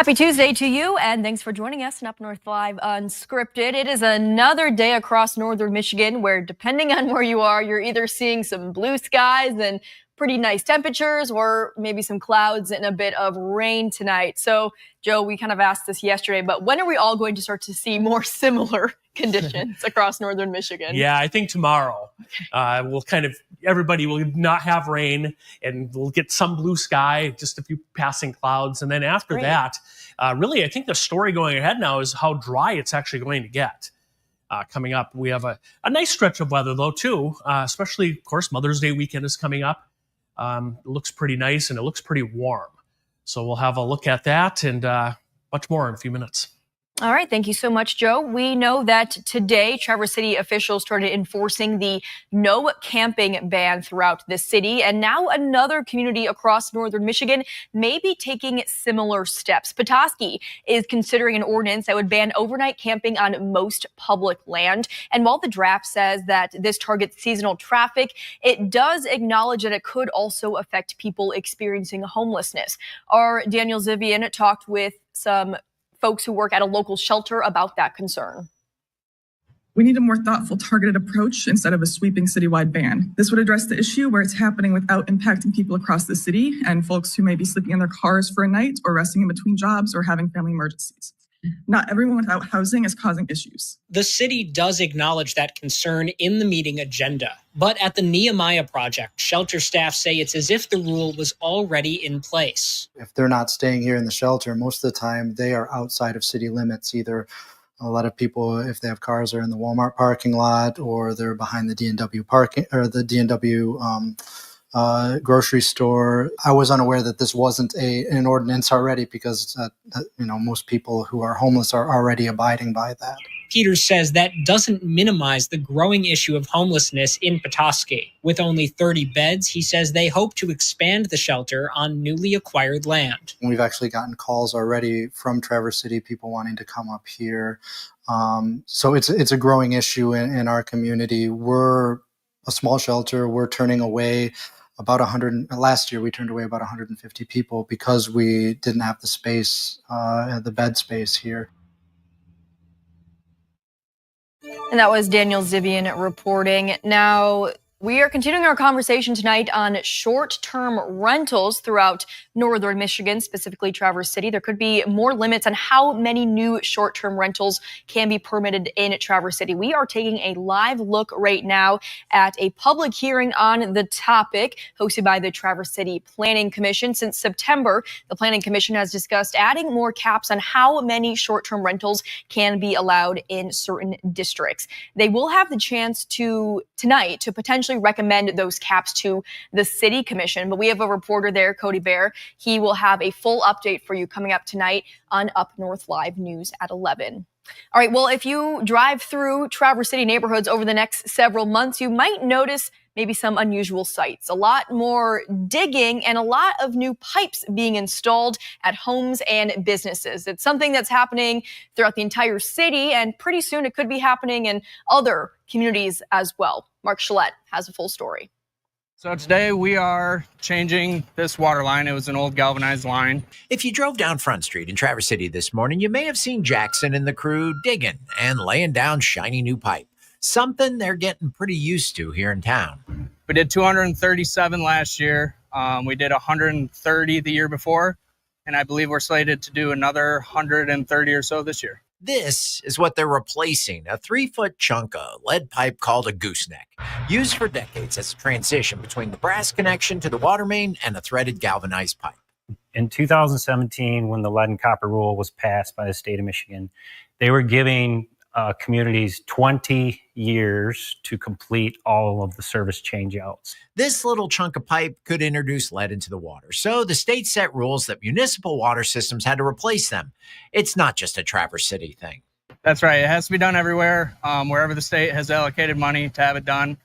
Happy Tuesday to you, and thanks for joining us in UpNorthLive Unscripted. It is another day across northern Michigan where, depending on where you are, you're either seeing some blue skies and pretty nice temperatures, or maybe some clouds and a bit of rain tonight. So, Joe, we kind of asked this yesterday, but when are we all going to start to see more similar conditions across northern Michigan? Yeah, I think tomorrow. Everybody will not have rain, and we'll get some blue sky, just a few passing clouds. And then after that, really, I think the story going ahead now is how dry it's actually going to get. Coming up, we have a nice stretch of weather, though, too, especially, of course, Mother's Day weekend is coming up. It looks pretty nice, and it looks pretty warm. So we'll have a look at that and much more in a few minutes. All right. Thank you so much, Joe. We know that today, Traverse City officials started enforcing the no camping ban throughout the city. And now another community across northern Michigan may be taking similar steps. Petoskey is considering an ordinance that would ban overnight camping on most public land. And while the draft says that this targets seasonal traffic, it does acknowledge that it could also affect people experiencing homelessness. Our Daniel Zivian talked with some folks who work at a local shelter about that concern. We need a more thoughtful, targeted approach instead of a sweeping citywide ban. This would address the issue where it's happening without impacting people across the city and folks who may be sleeping in their cars for a night or resting in between jobs or having family emergencies. Not everyone without housing is causing issues. The city does acknowledge that concern in the meeting agenda. But at the Nehemiah Project, shelter staff say it's as if the rule was already in place. If they're not staying here in the shelter, most of the time they are outside of city limits. Either a lot of people, if they have cars, are in the Walmart parking lot, or they're behind the D&W parking or the D&W grocery store. I was unaware that this wasn't an ordinance already because most people who are homeless are already abiding by that. Peters says that doesn't minimize the growing issue of homelessness in Petoskey. With only 30 beds, he says they hope to expand the shelter on newly acquired land. We've actually gotten calls already from Traverse City, people wanting to come up here. So it's a growing issue in our community. We're a small shelter. We're turning away about 100. Last year, we turned away about 150 people because we didn't have the space, the bed space here. And that was Daniel Zivian reporting. Now, we are continuing our conversation tonight on short-term rentals throughout northern Michigan, specifically Traverse City. There could be more limits on how many new short-term rentals can be permitted in Traverse City. We are taking a live look right now at a public hearing on the topic hosted by the Traverse City Planning Commission. Since September, the Planning Commission has discussed adding more caps on how many short-term rentals can be allowed in certain districts. They will have the chance tonight to potentially recommend those caps to the City Commission. But we have a reporter there, Cody Bear. He will have a full update for you coming up tonight on UpNorthLive News at 11. All right, well, if you drive through Traverse City neighborhoods over the next several months, you might notice maybe some unusual sights. A lot more digging and a lot of new pipes being installed at homes and businesses. It's something that's happening throughout the entire city, and pretty soon it could be happening in other communities as well. Mark Shillette has a full story. So today we are changing this water line. It was an old galvanized line. If you drove down Front Street in Traverse City this morning, you may have seen Jackson and the crew digging and laying down shiny new pipe. Something they're getting pretty used to here in town. We did 237 last year. We did 130 the year before, and I believe we're slated to do another 130 or so this year. This is what they're replacing, a 3-foot chunk of lead pipe called a gooseneck, used for decades as a transition between the brass connection to the water main and a threaded galvanized pipe. In 2017, when the lead and copper rule was passed by the state of Michigan, they were giving communities 20 years to complete all of the service changeouts. This little chunk of pipe could introduce lead into the water, so the state set rules that municipal water systems had to replace them. It's not just a Traverse City thing. That's right. It has to be done everywhere, wherever the state has allocated money to have it done.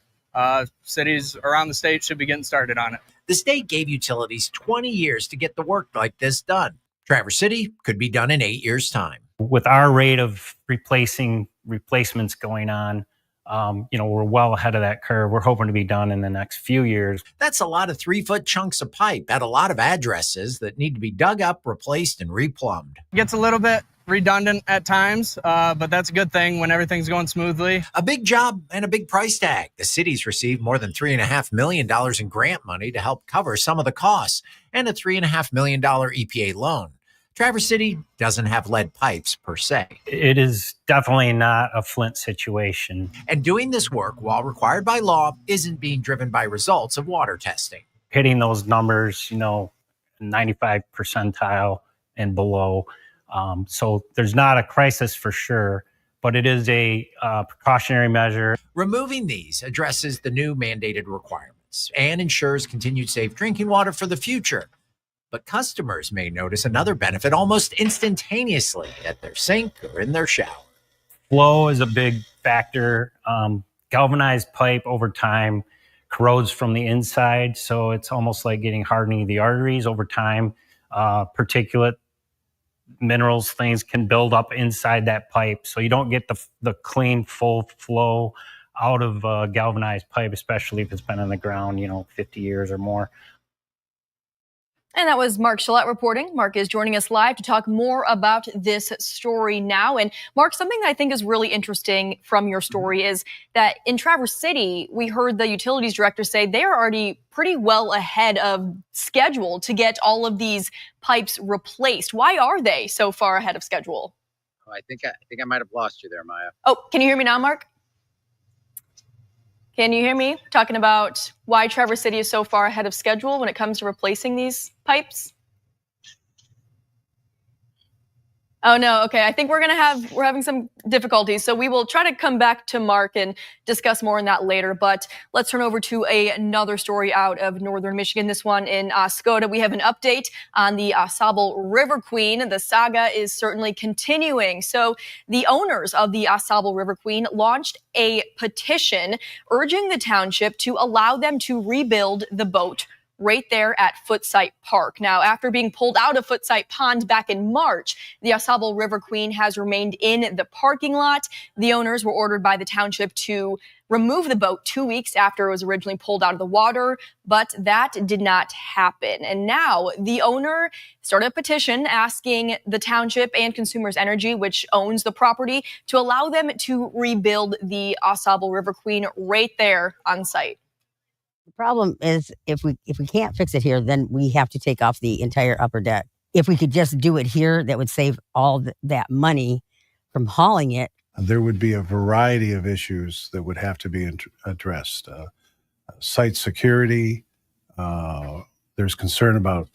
Cities around the state should be getting started on it. The state gave utilities 20 years to get the work like this done. Traverse City could be done in 8 years' time. With our rate of replacements going on, we're well ahead of that curve. We're hoping to be done in the next few years. That's a lot of 3-foot chunks of pipe at a lot of addresses that need to be dug up, replaced, and replumbed. Gets a little bit redundant at times, but that's a good thing when everything's going smoothly. A big job and a big price tag. The city's received more than $3.5 million in grant money to help cover some of the costs, and a $3.5 million EPA loan. Traverse City doesn't have lead pipes per se. It is definitely not a Flint situation. And doing this work, while required by law, isn't being driven by results of water testing. Hitting those numbers, 95 percentile and below. So there's not a crisis for sure, but it is a precautionary measure. Removing these addresses the new mandated requirements and ensures continued safe drinking water for the future. But customers may notice another benefit almost instantaneously at their sink or in their shower. Flow is a big factor. Galvanized pipe over time corrodes from the inside, so it's almost like getting hardening of the arteries over time. Particulate minerals, things can build up inside that pipe, so you don't get the clean, full flow out of galvanized pipe, especially if it's been on the ground, 50 years or more. And that was Mark Gillette reporting. Mark is joining us live to talk more about this story now. And Mark, something that I think is really interesting from your story is that in Traverse City, we heard the utilities director say they are already pretty well ahead of schedule to get all of these pipes replaced. Why are they so far ahead of schedule? I think I might have lost you there, Maya. Oh, can you hear me now, Mark? Can you hear me? Talking about why Traverse City is so far ahead of schedule when it comes to replacing these pipes? Oh no, okay. I think we're having some difficulties. So we will try to come back to Mark and discuss more on that later. But let's turn over to another story out of northern Michigan. This one in Oscoda. We have an update on the AuSable River Queen. The saga is certainly continuing. So the owners of the AuSable River Queen launched a petition urging the township to allow them to rebuild the boat right there at Footsite Park. Now, after being pulled out of Footsite Pond back in March, the AuSable River Queen has remained in the parking lot. The owners were ordered by the township to remove the boat 2 weeks after it was originally pulled out of the water, but that did not happen. And now the owner started a petition asking the township and Consumers Energy, which owns the property, to allow them to rebuild the AuSable River Queen right there on site. The problem is if we can't fix it here, then we have to take off the entire upper deck. If we could just do it here, that would save all that money from hauling it. There would be a variety of issues that would have to be addressed. Site security, there's concern about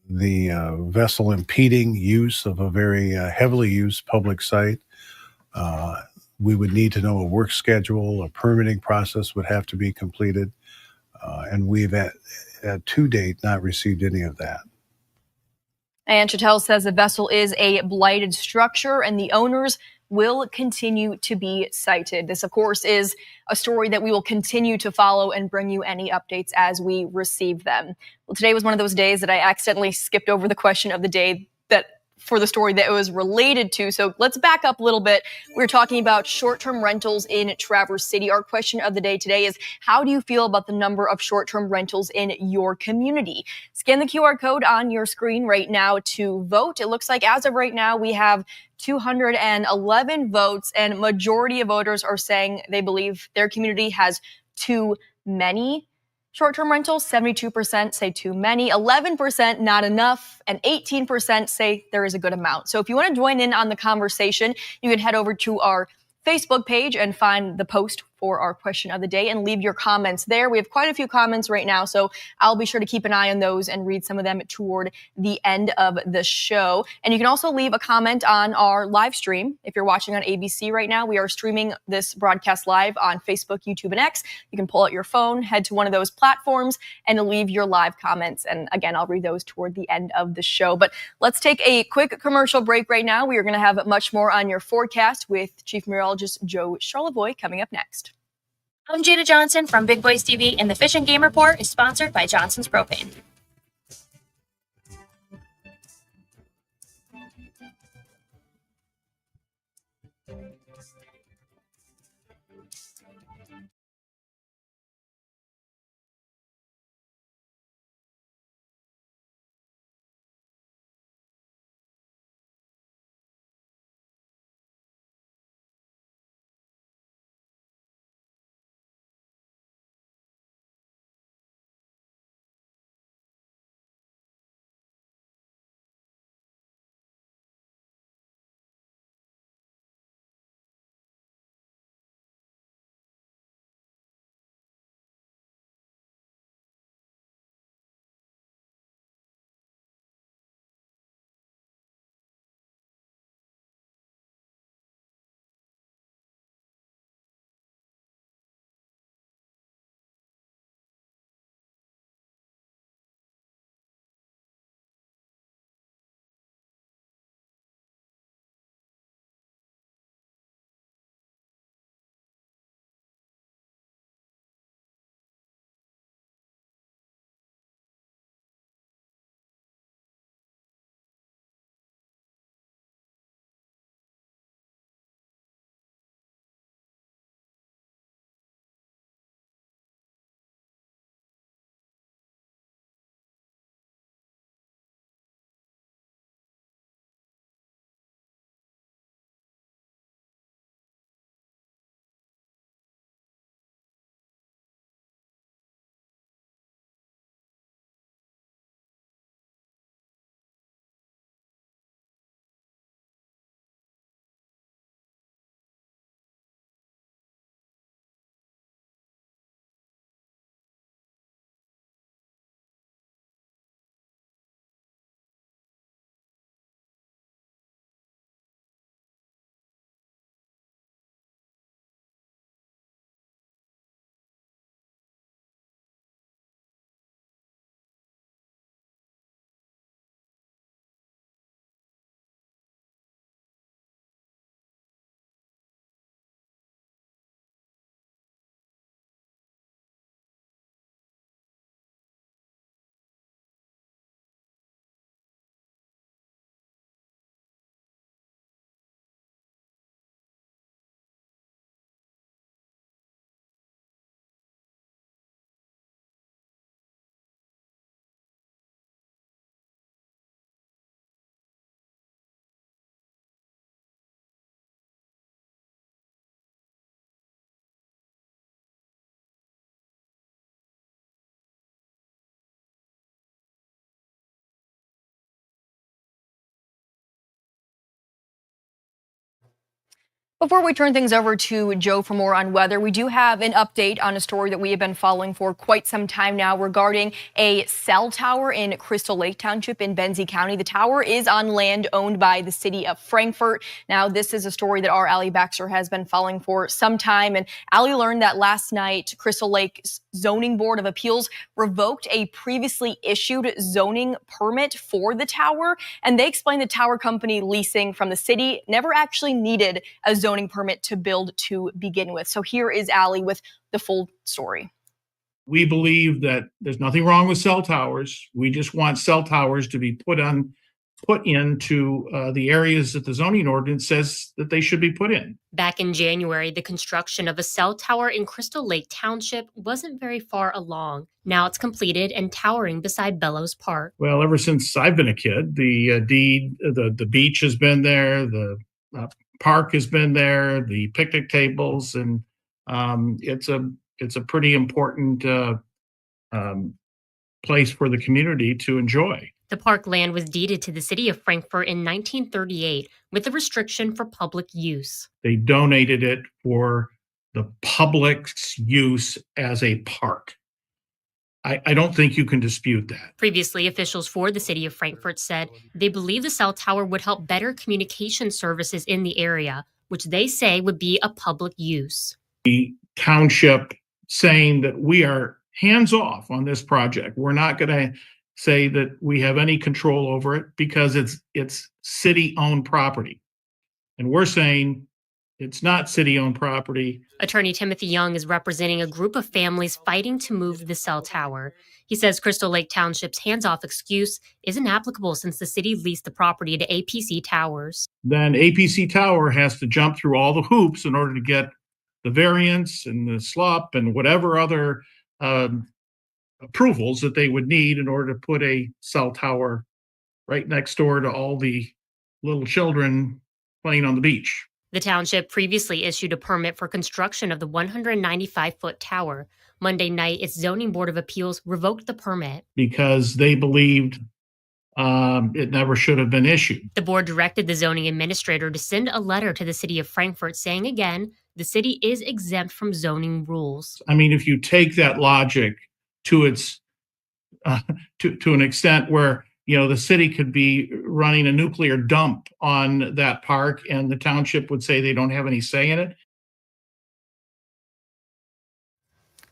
the vessel impeding use of a very heavily used public site. We would need to know a work schedule, a permitting process would have to be completed, and we've to date not received any of that. And Chattel says the vessel is a blighted structure and the owners will continue to be cited. This, of course, is a story that we will continue to follow and bring you any updates as we receive them. Well, today was one of those days that I accidentally skipped over the question of the day for the story that it was related to. So let's back up a little bit. We're talking about short-term rentals in Traverse City. Our question of the day today is, how do you feel about the number of short-term rentals in your community? Scan the QR code on your screen right now to vote. It looks like as of right now, we have 211 votes, and majority of voters are saying they believe their community has too many short-term rentals. 72% say too many, 11% not enough, and 18% say there is a good amount. So if you want to join in on the conversation, you can head over to our Facebook page and find the post for our question of the day and leave your comments there. We have quite a few comments right now, so I'll be sure to keep an eye on those and read some of them toward the end of the show. And you can also leave a comment on our live stream. If you're watching on ABC right now, we are streaming this broadcast live on Facebook, YouTube, and X. You can pull out your phone, head to one of those platforms, and leave your live comments. And again, I'll read those toward the end of the show. But let's take a quick commercial break right now. We are going to have much more on your forecast with Chief Meteorologist Joe Charlevoix coming up next. I'm Jada Johnson from Big Boys TV, and the Fish and Game Report is sponsored by Johnson's Propane. Before we turn things over to Joe for more on weather, we do have an update on a story that we have been following for quite some time now regarding a cell tower in Crystal Lake Township in Benzie County. The tower is on land owned by the city of Frankfort. Now, this is a story that our Allie Baxter has been following for some time. And Allie learned that last night, Crystal Lake Zoning Board of Appeals revoked a previously issued zoning permit for the tower. And they explained the tower company leasing from the city never actually needed a zoning permit to build to begin with. So here is Allie with the full story. We believe that there's nothing wrong with cell towers. We just want cell towers to be put into the areas that the zoning ordinance says that they should be put in. Back in January, the construction of a cell tower in Crystal Lake Township wasn't very far along. Now it's completed and towering beside Bellows Park. Well, ever since I've been a kid, the beach has been there, the park has been there, the picnic tables, and it's a pretty important place for the community to enjoy. The park land was deeded to the city of Frankfort in 1938 with a restriction for public use. They donated it for the public's use as a park. I don't think you can dispute that. Previously, officials for the city of Frankfort said they believe the cell tower would help better communication services in the area, which they say would be a public use. The township saying that we are hands off on this project. We're not going to say that we have any control over it because it's city-owned property. And we're saying it's not city-owned property. Attorney Timothy Young is representing a group of families fighting to move the cell tower. He says Crystal Lake Township's hands-off excuse isn't applicable since the city leased the property to APC Towers. Then APC Tower has to jump through all the hoops in order to get the variance and the SLUP and whatever other approvals that they would need in order to put a cell tower right next door to all the little children playing on the beach. The township previously issued a permit for construction of the 195-foot tower. Monday night, its zoning board of appeals revoked the permit because they believed it never should have been issued. The board directed the zoning administrator to send a letter to the city of Frankfort saying again, the city is exempt from zoning rules. I mean, if you take that logic to its to an extent where the city could be running a nuclear dump on that park and the township would say they don't have any say in it.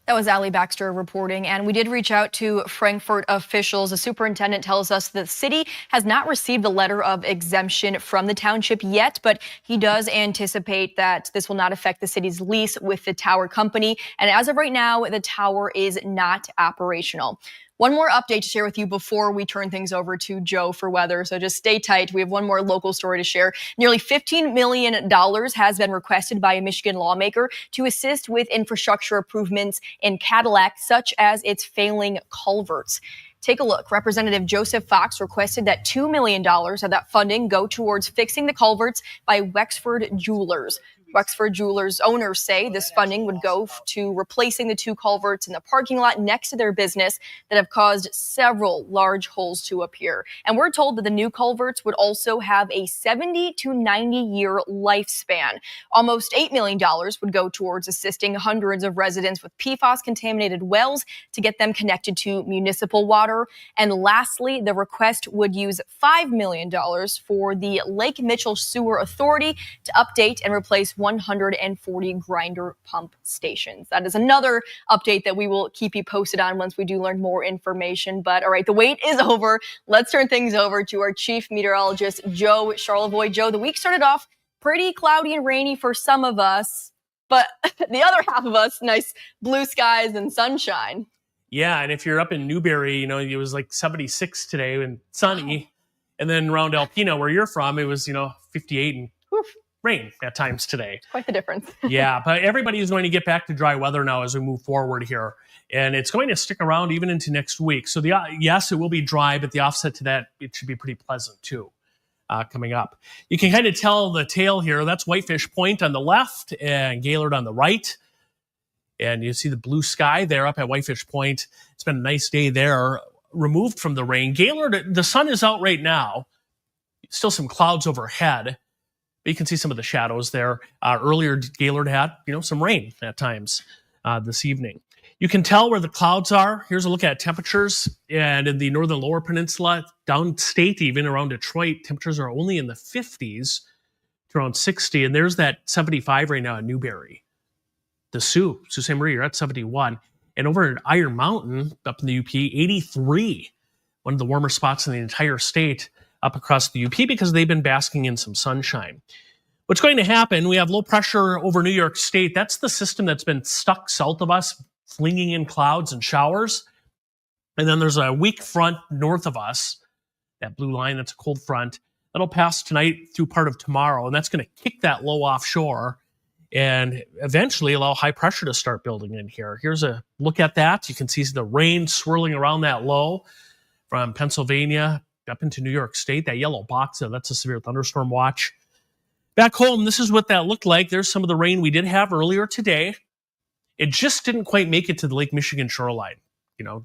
That was Allie Baxter reporting, and we did reach out to Frankfort officials. The superintendent tells us the city has not received a letter of exemption from the township yet, but he does anticipate that this will not affect the city's lease with the tower company. And as of right now, the tower is not operational. One more update to share with you before we turn things over to Joe for weather, so just stay tight. We have one more local story to share. Nearly $15 million has been requested by a Michigan lawmaker to assist with infrastructure improvements in Cadillac, such as its failing culverts. Take a look. Representative Joseph Fox requested that $2 million of that funding go towards fixing the culverts by Wexford Jewelers. Wexford Jewelers owners say this funding would go to replacing the two culverts in the parking lot next to their business that have caused several large holes to appear. And we're told that the new culverts would also have a 70 to 90 year lifespan. Almost $8 million would go towards assisting hundreds of residents with PFAS contaminated wells to get them connected to municipal water. And lastly, the request would use $5 million for the Lake Mitchell Sewer Authority to update and replace 140 grinder pump stations. That is another update that we will keep you posted on once we do learn more information. But all right, the wait is over. Let's turn things over to our chief meteorologist, Joe Charlevoix. Joe, the week started off pretty cloudy and rainy for some of us, but the other half of us, nice blue skies and sunshine. Yeah, and if you're up in Newberry, it was like 76 today and sunny. Wow. And then around Alpena, where you're from, it was, 58 and rain at times today. Quite the difference. Yeah, but everybody is going to get back to dry weather now as we move forward here. And it's going to stick around even into next week. So yes, it will be dry, but the offset to that, it should be pretty pleasant too coming up. You can kind of tell the tail here. That's Whitefish Point on the left and Gaylord on the right. And you see the blue sky there up at Whitefish Point. It's been a nice day there, removed from the rain. Gaylord, the sun is out right now. Still some clouds overhead. You can see some of the shadows there. Earlier, Gaylord had, some rain at times this evening. You can tell where the clouds are. Here's a look at temperatures. And in the northern lower peninsula, downstate, even around Detroit, temperatures are only in the 50s to around 60. And there's that 75 right now at Newberry. The Sault Ste. Marie, you're at 71. And over at Iron Mountain, up in the UP, 83. One of the warmer spots in the entire state up across the UP because they've been basking in some sunshine. What's going to happen, we have low pressure over New York State. That's the system that's been stuck south of us, flinging in clouds and showers. And then there's a weak front north of us, that blue line, that's a cold front. That'll pass tonight through part of tomorrow, and that's going to kick that low offshore and eventually allow high pressure to start building in here. Here's a look at that. You can see the rain swirling around that low from Pennsylvania up into New York State. That yellow box there, that's a severe thunderstorm watch. Back home, this is what that looked like. There's some of the rain we did have earlier today. It just didn't quite make it to the Lake Michigan shoreline.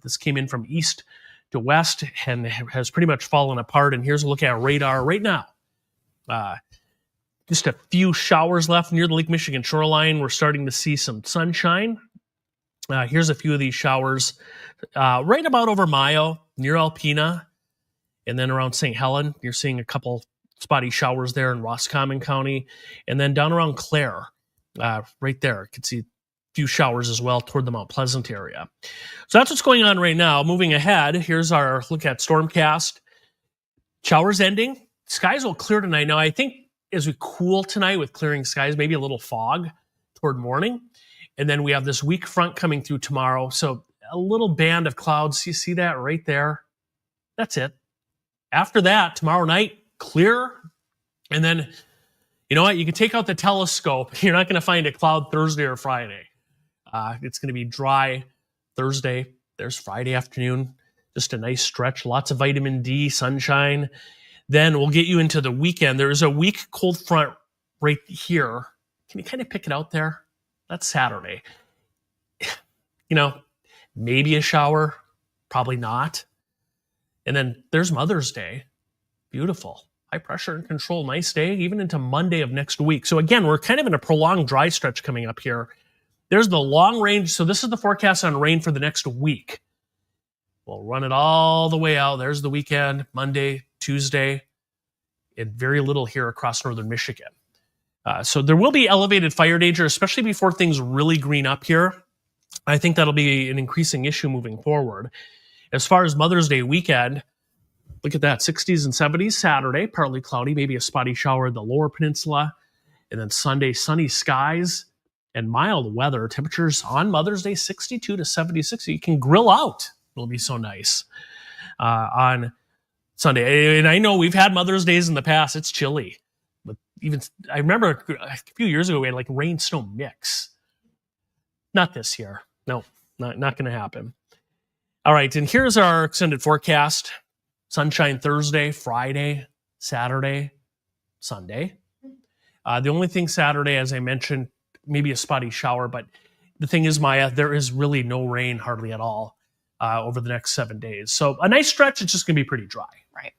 This came in from east to west and has pretty much fallen apart. And here's a look at radar right now. Just a few showers left near the Lake Michigan shoreline. We're starting to see some sunshine. Here's a few of these showers right about over Mayo, near Alpena, and then around St. Helen. You're seeing a couple spotty showers there in Roscommon County. And then down around Clare, right there, you can see a few showers as well toward the Mount Pleasant area. So that's what's going on right now. Moving ahead, here's our look at Stormcast. Showers ending. Skies will clear tonight. Now, I think as we cool tonight with clearing skies, maybe a little fog toward morning. And then we have this weak front coming through tomorrow. So a little band of clouds. You see that right there? That's it. After that, tomorrow night, clear. And then, you know what? You can take out the telescope. You're not going to find a cloud Thursday or Friday. It's going to be dry Thursday. There's Friday afternoon. Just a nice stretch. Lots of vitamin D, sunshine. Then we'll get you into the weekend. There is a weak cold front right here. Can you kind of pick it out there? That's Saturday. Maybe a shower. Probably not. And then there's Mother's Day. Beautiful. High pressure and control. Nice day, even into Monday of next week. So again, we're kind of in a prolonged dry stretch coming up here. There's the long range. So this is the forecast on rain for the next week. We'll run it all the way out. There's the weekend, Monday, Tuesday, and very little here across northern Michigan. So there will be elevated fire danger, especially before things really green up here. I think that'll be an increasing issue moving forward. As far as Mother's Day weekend, look at that, 60s and 70s Saturday, partly cloudy, maybe a spotty shower in the lower peninsula. And then Sunday, sunny skies and mild weather. Temperatures on Mother's Day, 62 to 76. You can grill out. It'll be so nice on Sunday. And I know we've had Mother's Days in the past. It's chilly. But I remember a few years ago, we had like rain snow mix. Not this year. No, not going to happen. All right. And here's our extended forecast. Sunshine Thursday, Friday, Saturday, Sunday. The only thing Saturday, as I mentioned, maybe a spotty shower. But the thing is, Maya, there is really no rain hardly at all over the next 7 days. So a nice stretch. It's just going to be pretty dry. Right.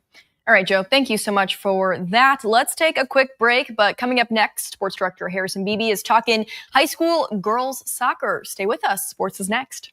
All right, Joe, thank you so much for that. Let's take a quick break, but coming up next, Sports Director Harrison Beebe is talking high school girls soccer. Stay with us. Sports is next.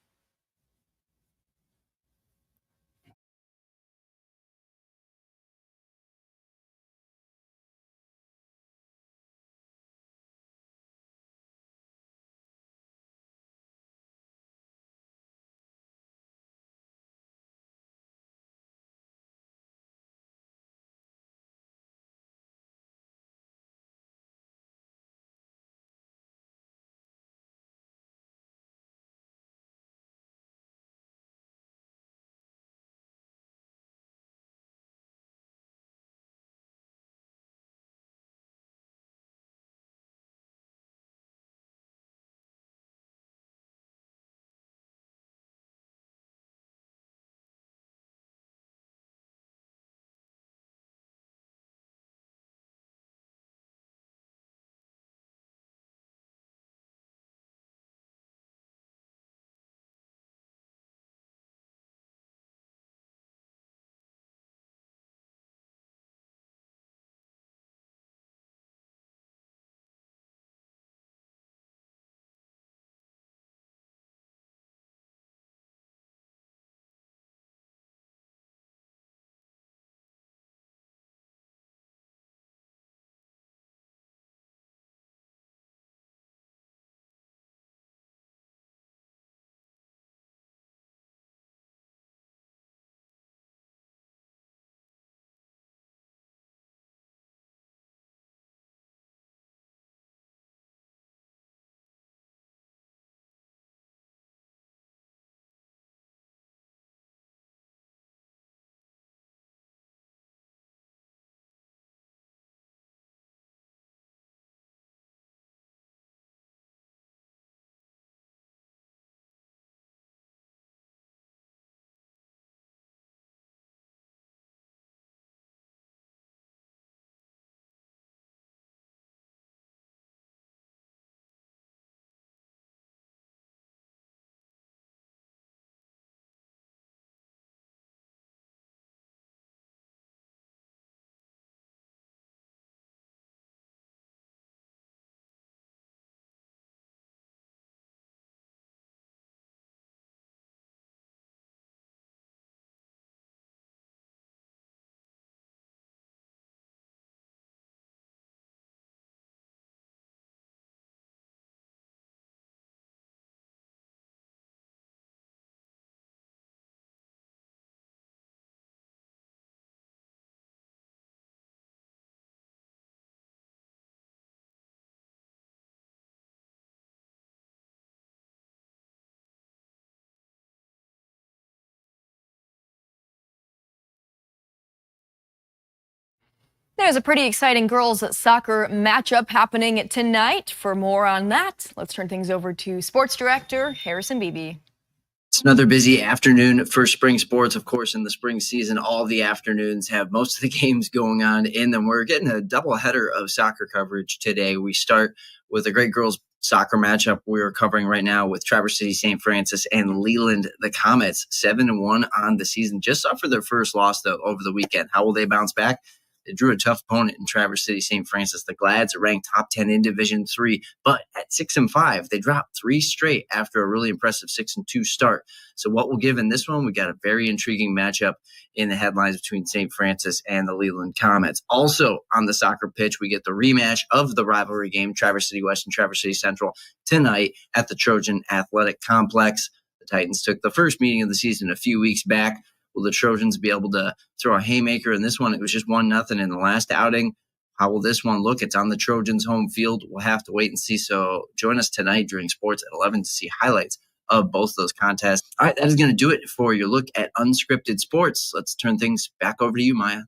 There's a pretty exciting girls soccer matchup happening tonight. For more on that, let's turn things over to sports director Harrison Beebe. It's another busy afternoon for spring sports. Of course, in the spring season, all the afternoons have most of the games going on in them. We're getting a doubleheader of soccer coverage today. We start with a great girls soccer matchup we're covering right now with Traverse City St. Francis and Leland the Comets. 7-1 on the season. Just suffered their first loss, though, over the weekend. How will they bounce back? They drew a tough opponent in Traverse City St. Francis. The Glads are ranked top 10 in Division III, but at 6-5, they dropped 3 straight after a really impressive 6-2 start. So what we'll give in this one, we got a very intriguing matchup in the headlines between St. Francis and the Leland Comets. Also on the soccer pitch, we get the rematch of the rivalry game, Traverse City West and Traverse City Central, tonight at the Trojan Athletic Complex. The Titans took the first meeting of the season a few weeks back. Will the Trojans be able to throw a haymaker in this one? It was just 1-0 in the last outing. How will this one look? It's on the Trojans' home field. We'll have to wait and see. So join us tonight during sports at 11 to see highlights of both those contests. All right, that is going to do it for your look at unscripted sports. Let's turn things back over to you, Maya.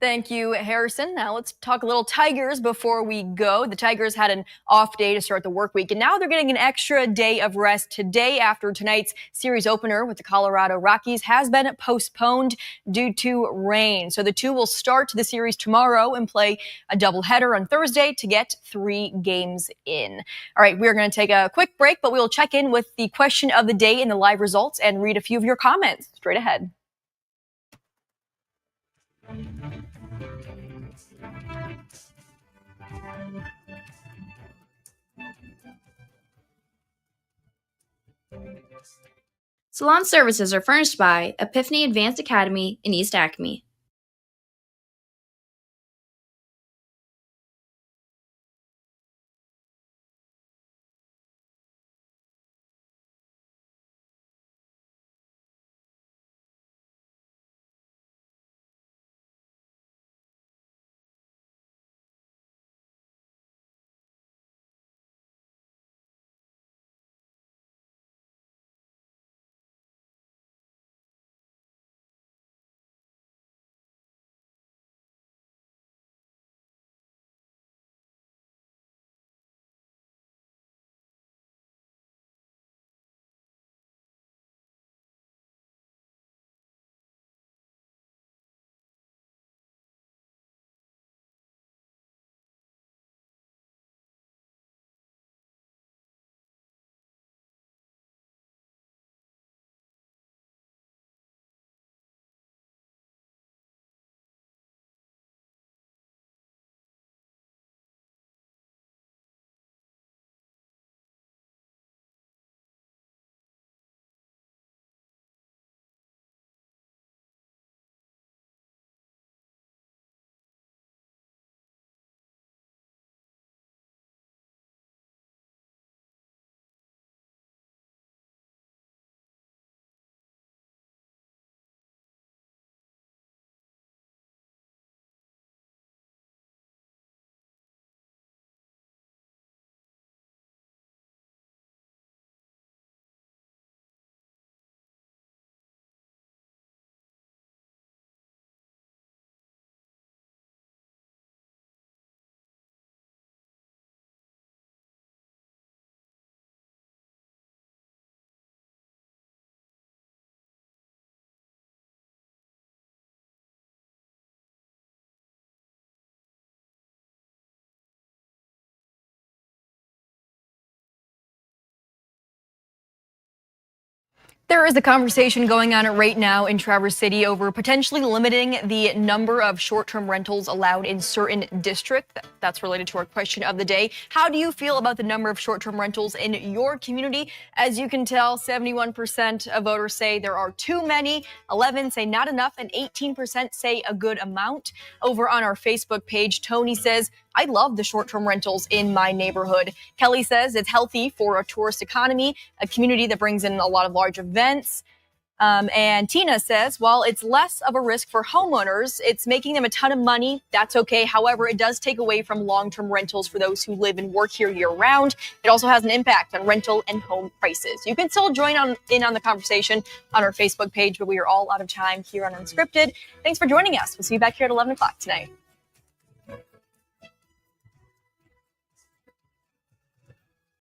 Thank you, Harrison. Now let's talk a little Tigers before we go. The Tigers had an off day to start the work week, and now they're getting an extra day of rest today after tonight's series opener with the Colorado Rockies has been postponed due to rain. So the two will start the series tomorrow and play a doubleheader on Thursday to get 3 games in. All right, we're going to take a quick break, but we will check in with the question of the day and the live results and read a few of your comments straight ahead. Salon services are furnished by Epiphany Advanced Academy in East Acme. There is a conversation going on right now in Traverse City over potentially limiting the number of short-term rentals allowed in certain districts. That's related to our question of the day. How do you feel about the number of short-term rentals in your community? As you can tell, 71% of voters say there are too many, 11 say not enough, and 18% say a good amount. Over on our Facebook page, Tony says, I love the short-term rentals in my neighborhood. Kelly says it's healthy for a tourist economy, a community that brings in a lot of large events. And Tina says, while it's less of a risk for homeowners, it's making them a ton of money. That's okay. However, it does take away from long-term rentals for those who live and work here year-round. It also has an impact on rental and home prices. You can still join in on the conversation on our Facebook page, but we are all out of time here on Unscripted. Thanks for joining us. We'll see you back here at 11 o'clock tonight.